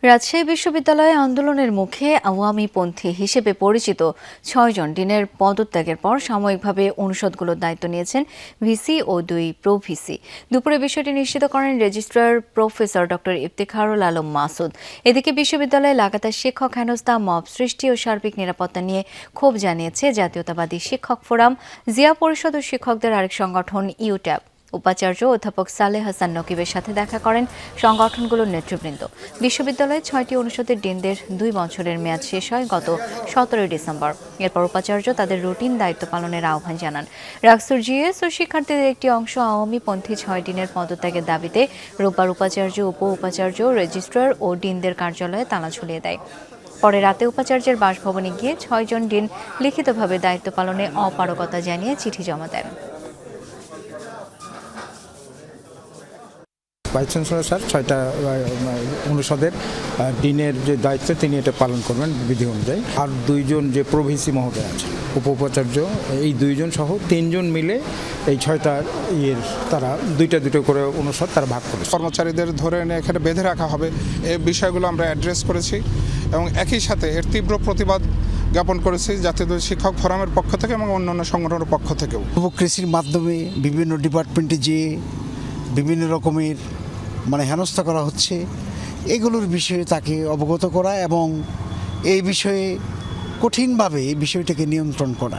রাজশাহী বিশ্ববিদ্যালয়ে আন্দোলনের মুখে আওয়ামীপন্থী হিসেবে পরিচিত ৬ জন ডিনের পদত্যাগের পর সাময়িকভাবে অনুষদগুলোর দায়িত্ব নিয়েছেন ভিসি ও ২ প্রো-ভিসি। দুপুরে বিষয়টি নিশ্চিত করেন registrar professor doctor Iftekharul Alam Masud. এদিকে বিশ্ববিদ্যালয়ে লাগাতার শিক্ষক হেনস্থা, মব সৃষ্টি ও সার্বিক নিরাপত্তা নিয়ে ক্ষোভ জানিয়েছে জাতীয়তাবাদী শিক্ষক ফোরাম, জিয়া পরিষদ ও শিক্ষকদের আরেক সংগঠন ইউট্যাব। উপাচার্য অধ্যাপক সালেহ হাসান নকিবের সাথে দেখা করেন সংগঠনগুলোর নেতৃবৃন্দ। বিশ্ববিদ্যালয়ে ৬টি অনুষদের ডিনদের ২ বছরের মেয়াদ শেষ হয় গত ১৭ ডিসেম্বর। এরপর উপাচার্য তাদের রুটিন দায়িত্ব পালনের আহ্বান জানান। রাকসুর জিএস ও শিক্ষার্থীদের একটি অংশ আওয়ামীপন্থী ৬ ডিনের পদত্যাগের দাবিতে রোববার উপাচার্য, উপ উপাচার্য, রেজিস্ট্রার ও ডিনদের কার্যালয়ে তালা ঝুলিয়ে দেয়। পরে রাতে উপাচার্যের বাসভবনে গিয়ে ৬ জন ডিন লিখিতভাবে দায়িত্ব পালনে অপারগতা জানিয়ে চিঠি জমা দেন। ভাইস চ্যান্সেলর স্যার ৬টা অনুষদের ডিনের যে দায়িত্ব তিনি এটা পালন করবেন বিধি অনুযায়ী। আর ২ জন যে প্রো-ভিসি মহোদয় আছেন, উপ-উপাচার্য, এই ২ জন সহ ৩ জন মিলে এই ৬টা তারা দুইটা করে অনুষদ তারা ভাগ করেছে। কর্মচারীদের ধরে এনে এখানে বেঁধে রাখা হবে, এই বিষয়গুলো আমরা অ্যাড্রেস করেছি এবং একই সাথে এর তীব্র প্রতিবাদ জ্ঞাপন করেছি জাতীয় শিক্ষক ফোরামের পক্ষ থেকে এবং অন্যান্য সংগঠনের পক্ষ থেকেও। ডেমোক্রেসির মাধ্যমে বিভিন্ন ডিপার্টমেন্টে যে বিভিন্ন রকমের হেনস্থা করা হচ্ছে, এগুলোর বিষয়ে তাকে অবগত করা এবং এই বিষয়ে কঠিনভাবে এই বিষয়টাকে নিয়ন্ত্রণ করা।